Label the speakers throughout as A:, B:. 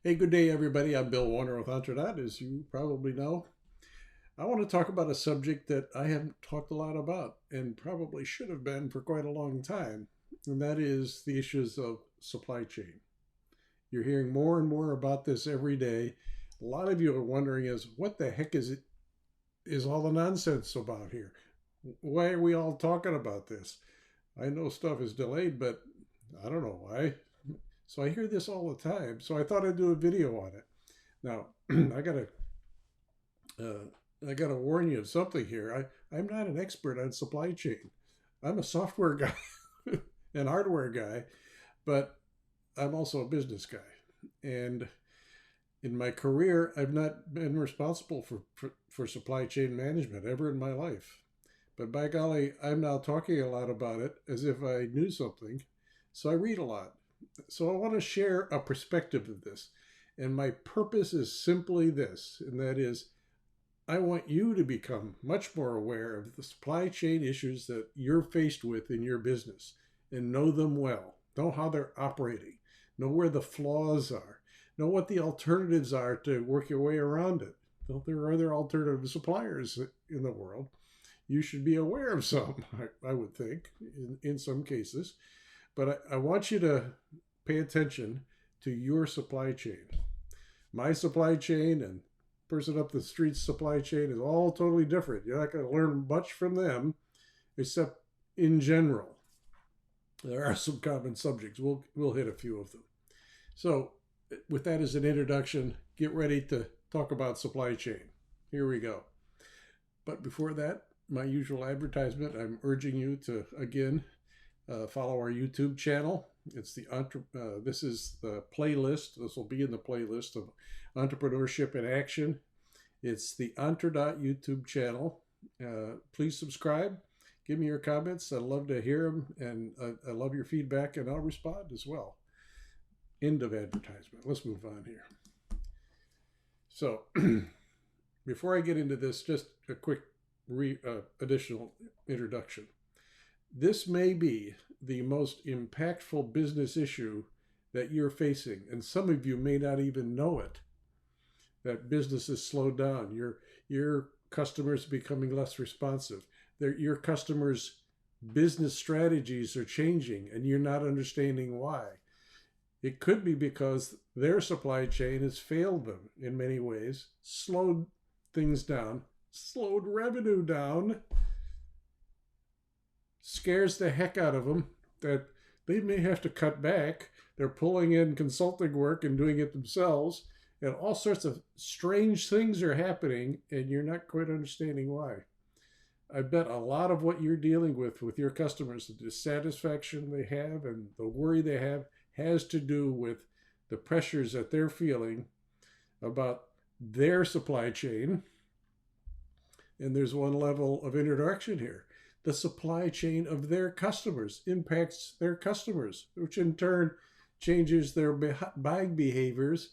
A: Hey, good day, everybody. I'm Bill Warner with Advertisement, as you probably know. I want to talk about a subject that I haven't talked a lot about and probably should have been for quite a long time, and that is the issues of supply chain. You're hearing more and more about this every day. A lot of you are wondering what the heck is all the nonsense about here? Why are we all talking about this? I know stuff is delayed, but I don't know why. So I hear this all the time. So I thought I'd do a video on it. Now, I gotta warn you of something here. I'm not an expert on supply chain. I'm a software guy and hardware guy, but I'm also a business guy. And in my career, I've not been responsible for supply chain management ever in my life. But by golly, I'm now talking a lot about it as if I knew something. So I read a lot. So I want to share a perspective of this. And my purpose is simply this, and that is I want you to become much more aware of the supply chain issues that you're faced with in your business and know them well. Know how they're operating. Know where the flaws are. Know what the alternatives are to work your way around it. There are other alternative suppliers in the world. You should be aware of some, I would think, in some cases. But I want you to pay attention to your supply chain. My supply chain and person up the street's supply chain is all totally different. You're not going to learn much from them, except in general. There are some common subjects. We'll hit a few of them. So with that as an introduction, get ready to talk about supply chain. Here we go. But before that, my usual advertisement, I'm urging you to, again, follow our YouTube channel. This is the playlist. This will be in the playlist of Entrepreneurship in Action. It's the Entre YouTube channel. Please subscribe. Give me your comments. I'd love to hear them, and I love your feedback, and I'll respond as well. End of advertisement. Let's move on here. So before I get into this, just a quick additional introduction. This may be the most impactful business issue that you're facing, and some of you may not even know it. That business is slowed down. Your customers becoming less responsive. Your customers' business strategies are changing, and you're not understanding why. It could be because their supply chain has failed them in many ways, slowed things down, slowed revenue down, scares the heck out of them that they may have to cut back. They're pulling in consulting work and doing it themselves, and all sorts of strange things are happening, and you're not quite understanding why. I bet a lot of what you're dealing with your customers, the dissatisfaction they have and the worry they have, has to do with the pressures that they're feeling about their supply chain. And there's one level of introduction here. The supply chain of their customers impacts their customers, which in turn changes their buying behaviors,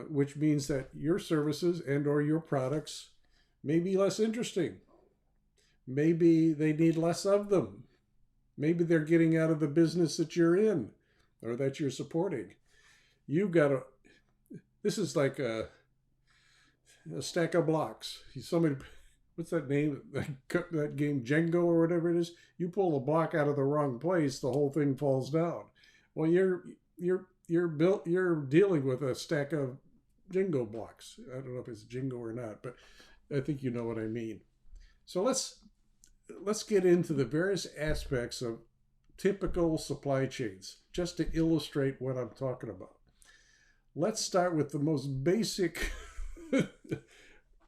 A: which means that your services and or your products may be less interesting. Maybe they need less of them. Maybe they're getting out of the business that you're in or that you're supporting. This is like a stack of blocks. Somebody, what's that name? That game Jenga or whatever it is. You pull a block out of the wrong place, the whole thing falls down. Well, you're dealing with a stack of Jenga blocks. I don't know if it's Jenga or not, but I think you know what I mean. So let's get into the various aspects of typical supply chains, just to illustrate what I'm talking about. Let's start with the most basic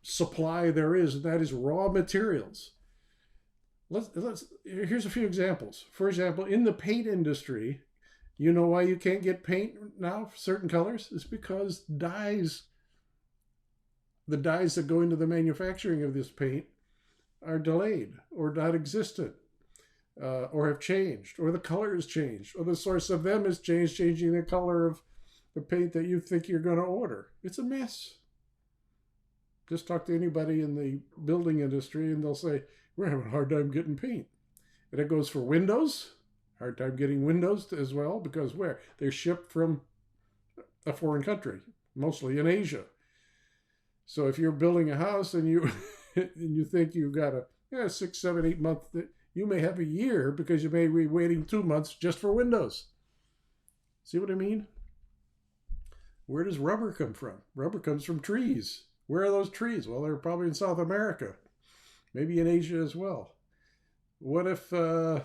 A: supply there is, and that is raw materials. Here's a few examples. For example, in the paint industry, you know why you can't get paint now for certain colors? It's because the dyes that go into the manufacturing of this paint are delayed or not existent, or have changed, or the color has changed, or the source of them has changed, changing the color of the paint that you think you're going to order. It's a mess. Just talk to anybody in the building industry and they'll say, we're having a hard time getting paint. And it goes for windows, hard time getting windows as well, because where? They're shipped from a foreign country, mostly in Asia. So if you're building a house and you and you think you've got a 6, 7, 8 month, you may have a year because you may be waiting 2 months just for windows. See what I mean? Where does rubber come from? Rubber comes from trees. Where are those trees? Well, they're probably in South America, maybe in Asia as well. What if the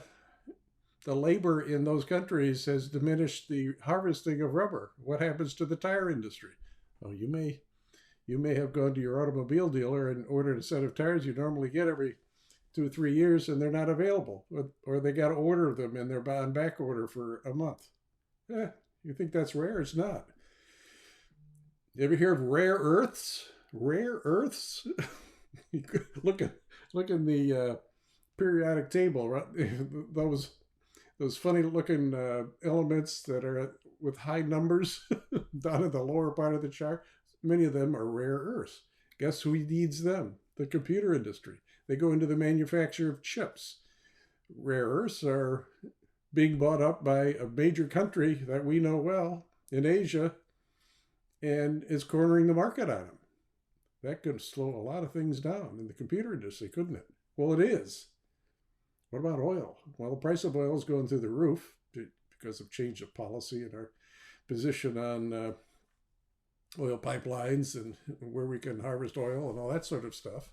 A: labor in those countries has diminished the harvesting of rubber? What happens to the tire industry? Oh, you may have gone to your automobile dealer and ordered a set of tires you normally get every 2 or 3 years, and they're not available, or they got to order them and they're on back order for a month. You think that's rare? It's not. You ever hear of rare earths? Rare earths? look in the periodic table, right? Those funny looking elements that are with high numbers down in the lower part of the chart. Many of them are rare earths. Guess who needs them? The computer industry. They go into the manufacture of chips. Rare earths are being bought up by a major country that we know well in Asia, and is cornering the market on them. That could slow a lot of things down in the computer industry, couldn't it? Well, it is. What about oil? Well, the price of oil is going through the roof because of change of policy and our position on oil pipelines and where we can harvest oil and all that sort of stuff.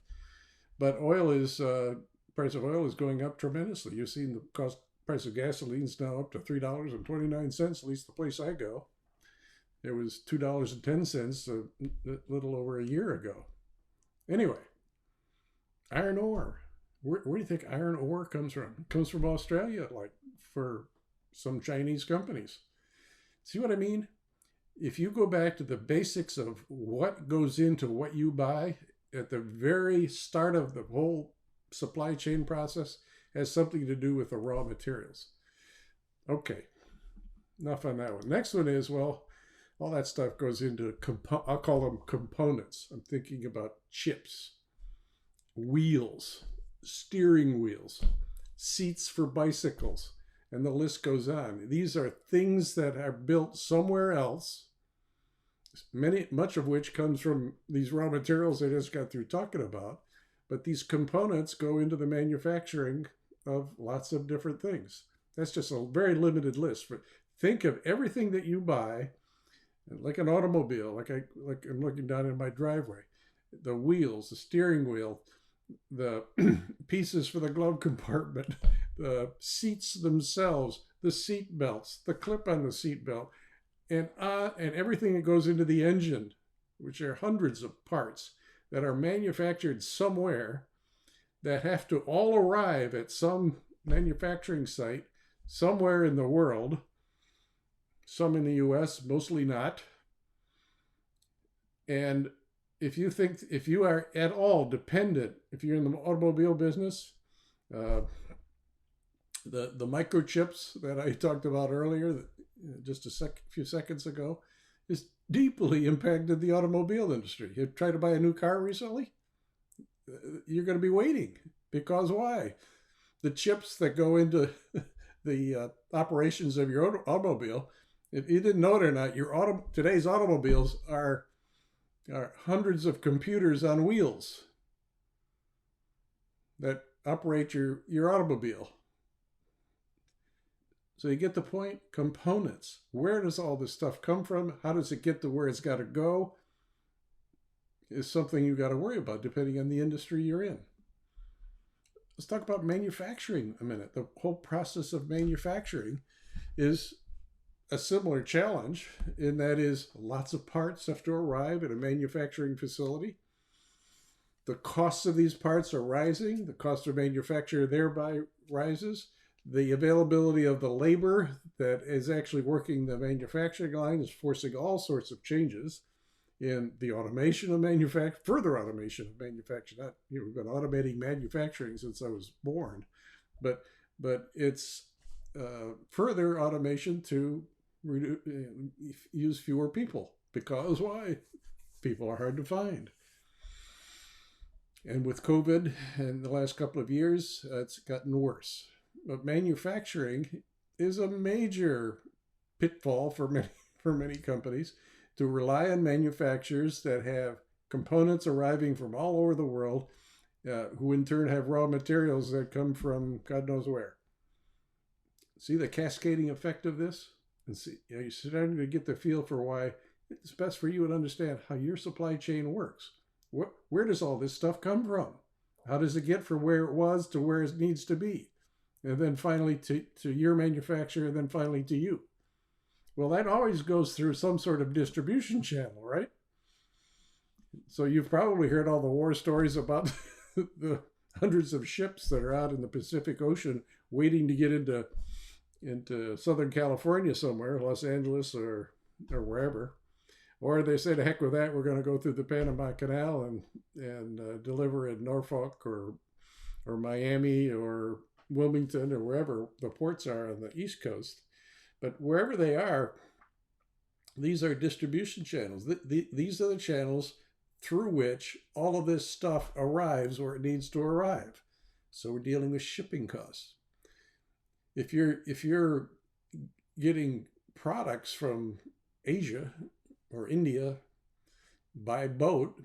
A: But price of oil is going up tremendously. You've seen the price of gasoline is now up to $3.29, at least the place I go. It was $2.10 a little over a year ago. Anyway, iron ore. Where do you think iron ore comes from? It comes from Australia, like for some Chinese companies. See what I mean? If you go back to the basics of what goes into what you buy at the very start of the whole supply chain process, has something to do with the raw materials. Okay, enough on that one. Next one is, well, all that stuff goes into, I'll call them components. I'm thinking about chips, wheels, steering wheels, seats for bicycles, and the list goes on. These are things that are built somewhere else, much of which comes from these raw materials I just got through talking about. But these components go into the manufacturing of lots of different things. That's just a very limited list. Think of everything that you buy, like an automobile, like I'm looking down in my driveway, the wheels, the steering wheel, the pieces for the glove compartment, the seats themselves, the seat belts, the clip on the seat belt, and everything that goes into the engine, which are hundreds of parts that are manufactured somewhere that have to all arrive at some manufacturing site somewhere in the world, some in the US, mostly not. And if you are at all dependent, if you're in the automobile business, the microchips that I talked about earlier, just a few seconds ago, is deeply impacted the automobile industry. You tried to buy a new car recently? You're going to be waiting. Because why? The chips that go into the operations of your automobile, if you didn't know it or not, today's automobiles are hundreds of computers on wheels that operate your automobile. So you get the point? Components. Where does all this stuff come from? How does it get to where it's got to go? Is something you got to worry about depending on the industry you're in. Let's talk about manufacturing a minute. The whole process of manufacturing is a similar challenge, in that is lots of parts have to arrive at a manufacturing facility. The costs of these parts are rising. The cost of manufacture thereby rises. The availability of the labor that is actually working the manufacturing line is forcing all sorts of changes in the automation of manufacturing, further automation of manufacturing. We've been automating manufacturing since I was born, but it's further automation to use fewer people, because why? People are hard to find. And with COVID in the last couple of years, it's gotten worse. But manufacturing is a major pitfall for many companies, to rely on manufacturers that have components arriving from all over the world, who in turn have raw materials that come from God knows where. See the cascading effect of this? And see, you're starting to get the feel for why it's best for you to understand how your supply chain works. Where does all this stuff come from? How does it get from where it was to where it needs to be? And then finally to your manufacturer, and then finally to you. Well, that always goes through some sort of distribution channel, right? So you've probably heard all the war stories about the hundreds of ships that are out in the Pacific Ocean waiting to get into Southern California somewhere, Los Angeles or wherever. Or they say, to heck with that, we're going to go through the Panama Canal and deliver in Norfolk or Miami or Wilmington or wherever the ports are on the East Coast. But wherever they are, these are distribution channels. These are the channels through which all of this stuff arrives where it needs to arrive. So we're dealing with shipping costs. If you're getting products from Asia or India by boat,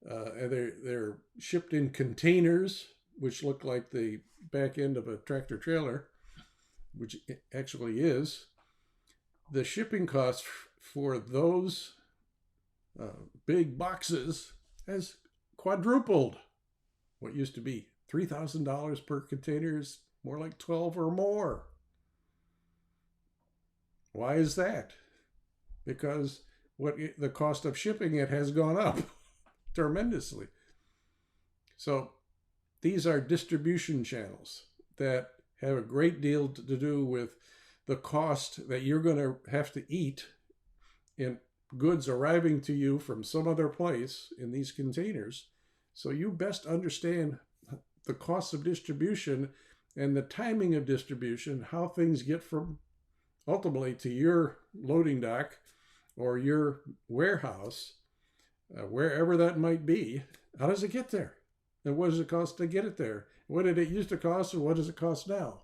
A: and they're shipped in containers, which look like the back end of a tractor trailer, which it actually is, the shipping cost for those big boxes has quadrupled. What used to be $3,000 per container is more like 12 or more. Why is that? Because the cost of shipping it has gone up tremendously. So these are distribution channels that have a great deal to do with the cost that you're going to have to eat in goods arriving to you from some other place in these containers. So you best understand the cost of distribution and the timing of distribution, how things get from ultimately to your loading dock or your warehouse, wherever that might be. How does it get there? And what does it cost to get it there? What did it used to cost and what does it cost now?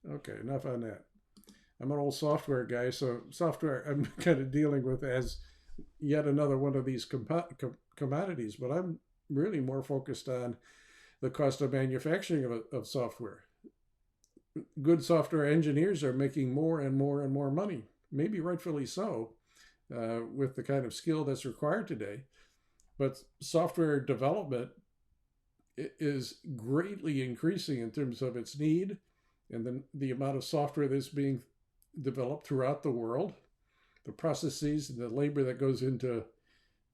A: Okay, enough on that. I'm an old software guy, so software I'm kind of dealing with as yet another one of these commodities, but I'm really more focused on the cost of manufacturing of software. Good software engineers are making more and more and more money, maybe rightfully so, with the kind of skill that's required today. But software development is greatly increasing in terms of its need and the amount of software that's being developed throughout the world. The processes and the labor that goes into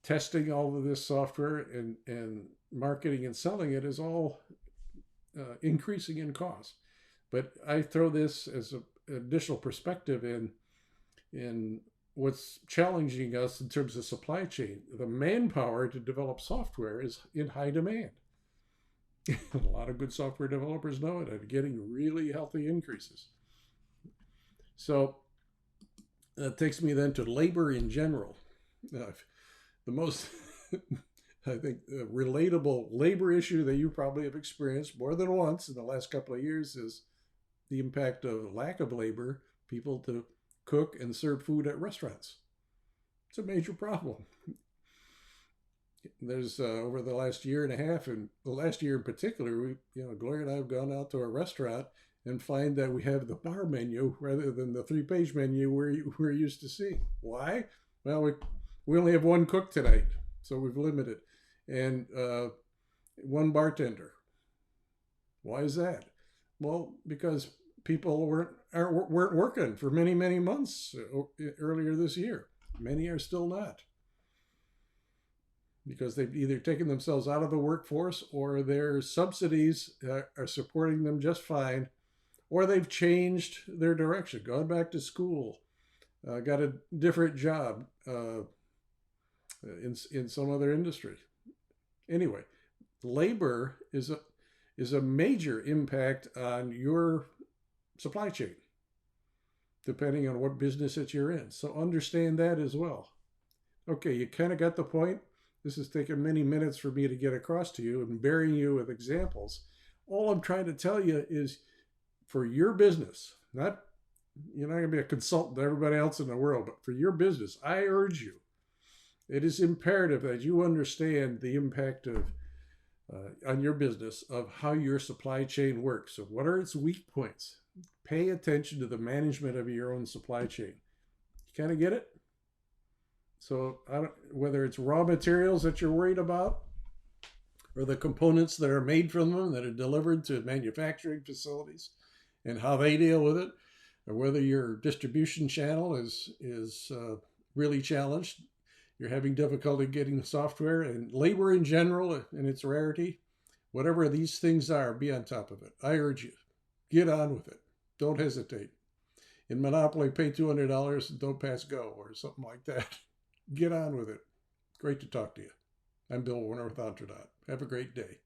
A: testing all of this software and marketing and selling it is all increasing in cost. But I throw this as an additional perspective in what's challenging us in terms of supply chain. The manpower to develop software is in high demand. A lot of good software developers know it and getting really healthy increases. So that takes me then to labor in general. The most, I think, relatable labor issue that you probably have experienced more than once in the last couple of years is the impact of lack of labor, people to cook and serve food at restaurants. It's a major problem. There's over the last year and a half, and the last year in particular, Gloria and I have gone out to a restaurant and find that we have the bar menu rather than the 3-page menu we're used to seeing. Why? Well, we only have one cook tonight, so we've limited, and one bartender. Why is that? Well, because people weren't working for many, many months earlier this year. Many are still not, because they've either taken themselves out of the workforce or their subsidies are supporting them just fine, or they've changed their direction, gone back to school, got a different job in some other industry. Anyway, labor is a major impact on your supply chain, depending on what business that you're in. So understand that as well. Okay, you kind of got the point. This has taken many minutes for me to get across to you and burying you with examples. All I'm trying to tell you is for your business, not You're not going to be a consultant to everybody else in the world, but for your business, I urge you, it is imperative that you understand the impact of on your business of how your supply chain works. So, what are its weak points? Pay attention to the management of your own supply chain. You kind of get it? So, whether it's raw materials that you're worried about, or the components that are made from them that are delivered to manufacturing facilities and how they deal with it, or whether your distribution channel is really challenged, you're having difficulty getting the software and labor in general and its rarity, whatever these things are, be on top of it. I urge you, get on with it. Don't hesitate. In Monopoly, pay $200 and don't pass go or something like that. Get on with it. Great to talk to you. I'm Bill Warner with Entredot. Have a great day.